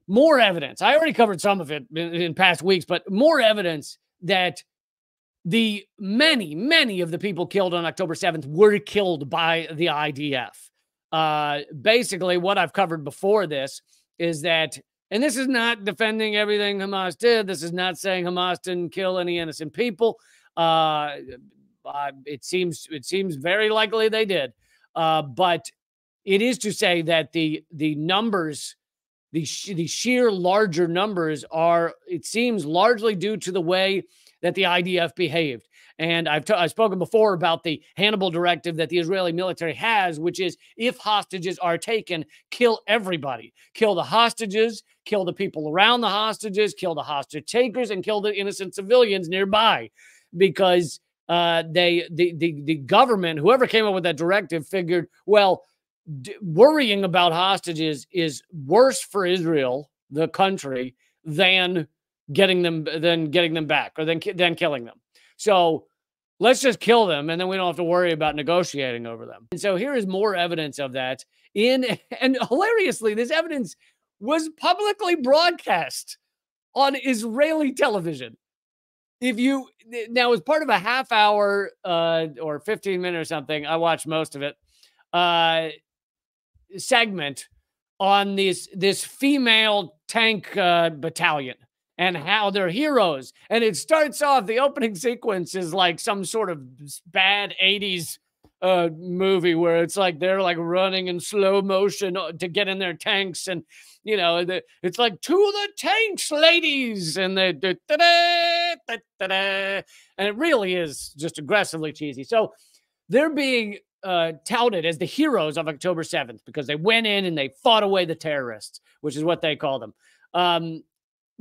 more evidence. I already covered some of it in past weeks, but more evidence that the many of the people killed on October 7th were killed by the IDF. Basically, what I've covered before this is that, and this is not defending everything Hamas did. This is not saying Hamas didn't kill any innocent people. It seems very likely they did. But it is to say that the numbers, the sheer larger numbers are, it seems, largely due to the way that the IDF behaved. And I've spoken before about the Hannibal directive that the Israeli military has, which is if hostages are taken, kill everybody. Kill the hostages, kill the people around the hostages, kill the hostage takers, and kill the innocent civilians nearby. Because the government, whoever came up with that directive, figured, well, worrying about hostages is worse for Israel, the country, than getting them back, or than killing them. So let's just kill them, and then we don't have to worry about negotiating over them. And so here is more evidence of that. And hilariously, this evidence was publicly broadcast on Israeli television. Now, as part of a half hour or 15 minute or something, I watched most of it, segment on this female tank battalion and how they're heroes. And it starts off, the opening sequence is like some sort of bad 80s movie where it's like they're like running in slow motion to get in their tanks. And, you know, it's like, to the tanks, ladies. And and it really is just aggressively cheesy. So they're being touted as the heroes of October 7th because they went in and they fought away the terrorists, which is what they call them.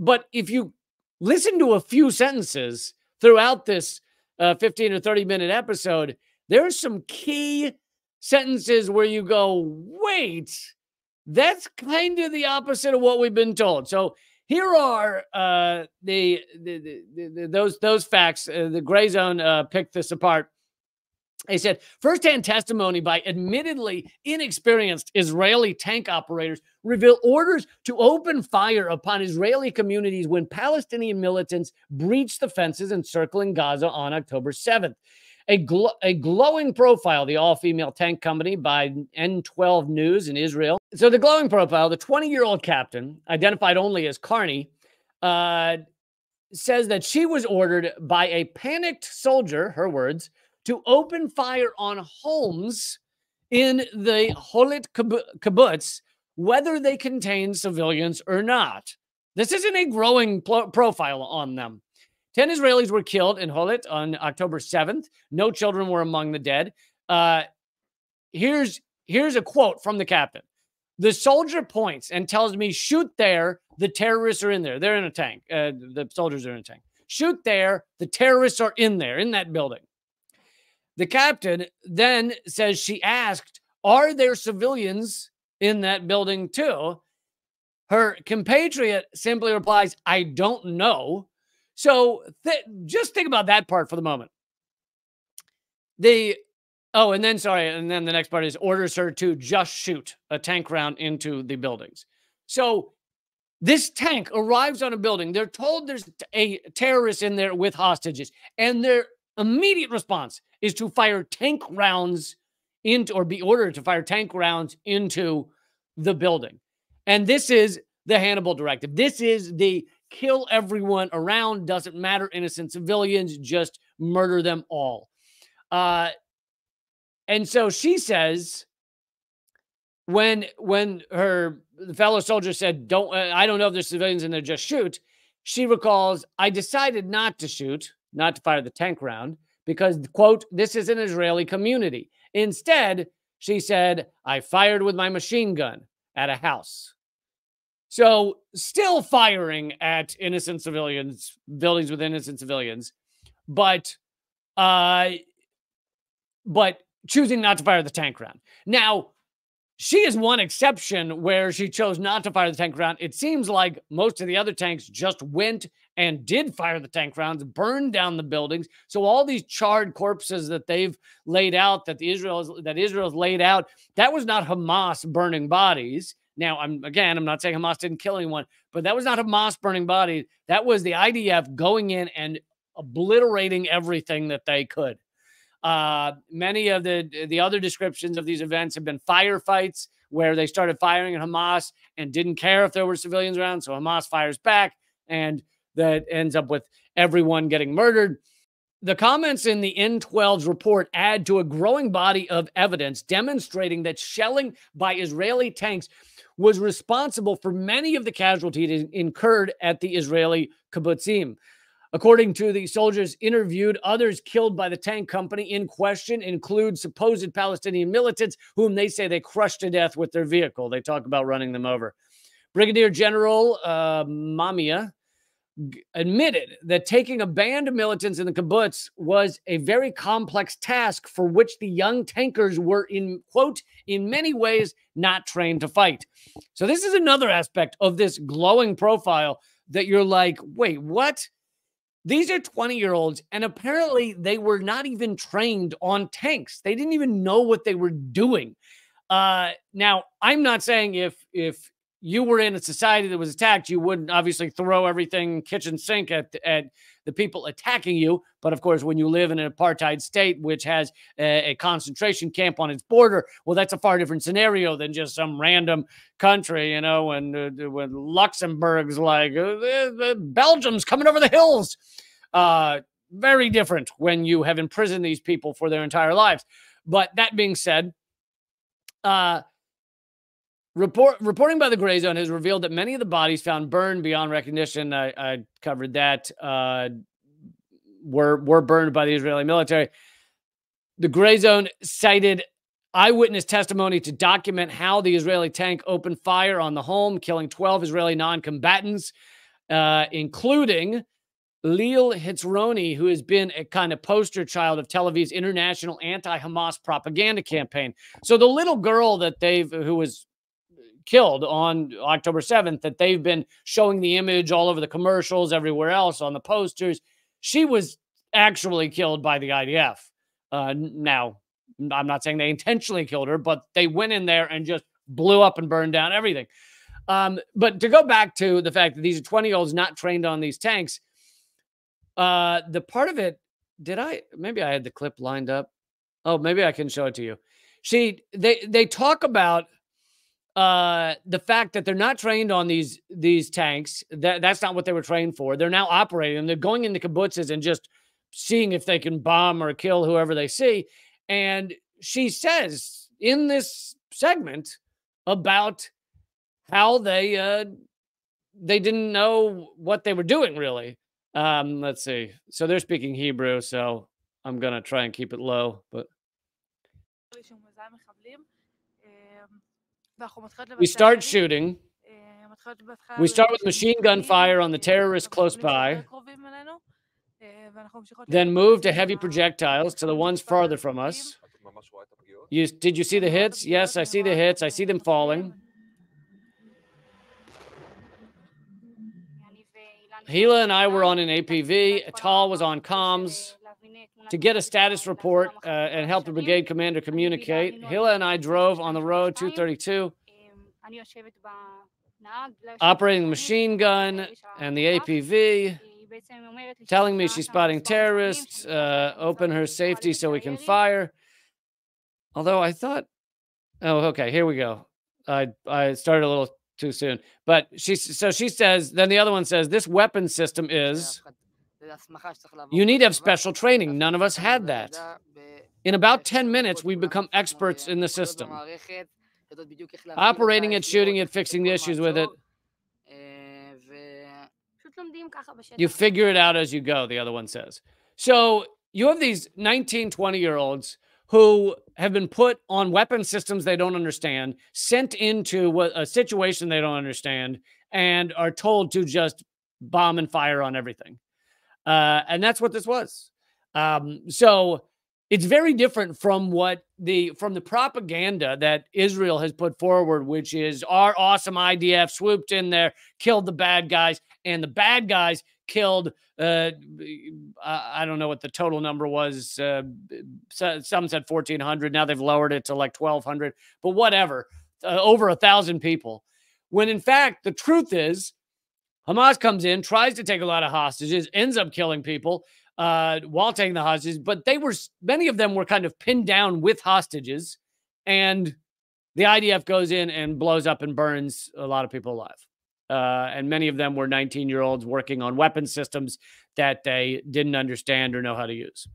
But if you listen to a few sentences throughout this 15 or 30 minute episode, there's some key sentences where you go, wait, that's kind of the opposite of what we've been told. So here are those facts. The Gray Zone picked this apart. They said, firsthand testimony by admittedly inexperienced Israeli tank operators reveal orders to open fire upon Israeli communities when Palestinian militants breached the fences encircling Gaza on October 7th. A glowing profile, the all-female tank company by N12 News in Israel. So the glowing profile, the 20-year-old captain, identified only as Carney, says that she was ordered by a panicked soldier, her words, to open fire on homes in the Holit kibbutz, whether they contain civilians or not. This isn't a growing profile on them. 10 Israelis were killed in Holit on October 7th. No children were among the dead. Here's a quote from the captain. The soldier points and tells me, shoot there, the terrorists are in there. They're in a tank. The soldiers are in a tank. Shoot there, the terrorists are in there, in that building. The captain then says she asked, are there civilians in that building too? Her compatriot simply replies, I don't know. So just think about that part for the moment. And then the next part is orders her to just shoot a tank round into the buildings. So this tank arrives on a building. They're told there's a terrorist in there with hostages, and their immediate response is to fire tank rounds into, or be ordered to fire tank rounds into the building. And this is the Hannibal directive. This is the kill everyone around, doesn't matter, innocent civilians, just murder them all. And so she says, when the fellow soldier said, I don't know if there's civilians in there, just shoot, she recalls, I decided not to shoot, not to fire the tank round, because, quote, this is an Israeli community. Instead, she said, I fired with my machine gun at a house. So still firing at innocent civilians, buildings with innocent civilians, but choosing not to fire the tank round. Now, she is one exception where she chose not to fire the tank round. It seems like most of the other tanks just went and did fire the tank rounds, burned down the buildings. So all these charred corpses that they've laid out, that Israel's laid out, that was not Hamas burning bodies. Now, I'm not saying Hamas didn't kill anyone, but that was not Hamas burning bodies. That was the IDF going in and obliterating everything that they could. Many of the other descriptions of these events have been firefights where they started firing at Hamas and didn't care if there were civilians around. So Hamas fires back, and that ends up with everyone getting murdered. The comments in the N12's report add to a growing body of evidence demonstrating that shelling by Israeli tanks was responsible for many of the casualties incurred at the Israeli kibbutzim. According to the soldiers interviewed, others killed by the tank company in question include supposed Palestinian militants whom they say they crushed to death with their vehicle. They talk about running them over. Brigadier General Mamia admitted that taking a band of militants in the kibbutz was a very complex task for which the young tankers were, in quote, in many ways not trained to fight. So this is another aspect of this glowing profile that you're like, wait, what? These are 20-year-olds, and apparently they were not even trained on tanks. They didn't even know what they were doing. Now, I'm not saying if you were in a society that was attacked, you wouldn't obviously throw everything kitchen sink at the people attacking you. But of course, when you live in an apartheid state, which has a concentration camp on its border, well, that's a far different scenario than just some random country, you know, when Luxembourg's like, Belgium's coming over the hills. Very different when you have imprisoned these people for their entire lives. But that being said, reporting by the Gray Zone has revealed that many of the bodies found burned beyond recognition, I covered that, were burned by the Israeli military. The Gray Zone cited eyewitness testimony to document how the Israeli tank opened fire on the home, killing 12 Israeli non-combatants, including Leil Hitzroni, who has been a kind of poster child of Tel Aviv's international anti-Hamas propaganda campaign. So the little girl that who was killed on October 7th, that they've been showing the image all over the commercials, everywhere else on the posters, she was actually killed by the IDF. Now, I'm not saying they intentionally killed her, but they went in there and just blew up and burned down everything. But to go back to the fact that these are 20-year-olds not trained on these tanks, the part of it, maybe I had the clip lined up. Oh, maybe I can show it to you. They talk about the fact that they're not trained on these tanks. That's not what they were trained for. They're now operating them. They're going into kibbutzes and just seeing if they can bomb or kill whoever they see. And she says in this segment about how they didn't know what they were doing, really. Let's see. So they're speaking Hebrew, so I'm going to try and keep it low, but we start shooting. We start with machine gun fire on the terrorists close by, then move to heavy projectiles to the ones farther from us. Did you see the hits? Yes, I see the hits. I see them falling. Hila and I were on an APV. Tal was on comms to get a status report and help the brigade commander communicate. Hila and I drove on the road 232, operating the machine gun and the APV, telling me she's spotting terrorists, open her safety so we can fire. Although I thought, oh, okay, here we go. I started a little too soon. But she says, then the other one says, this weapon system is, you need to have special training. None of us had that. In about 10 minutes, we become experts in the system. Operating it, shooting it, fixing the issues with it. You figure it out as you go, the other one says. So you have these 19, 20-year-olds who have been put on weapon systems they don't understand, sent into a situation they don't understand, and are told to just bomb and fire on everything. And that's what this was. So it's very different from the propaganda that Israel has put forward, which is our awesome IDF swooped in there, killed the bad guys, and the bad guys killed, I don't know what the total number was. Some said 1,400. Now they've lowered it to like 1,200, but whatever. over 1,000 people. When in fact, the truth is Hamas comes in, tries to take a lot of hostages, ends up killing people while taking the hostages. But many of them were kind of pinned down with hostages. And the IDF goes in and blows up and burns a lot of people alive. And many of them were 19-year-olds working on weapon systems that they didn't understand or know how to use.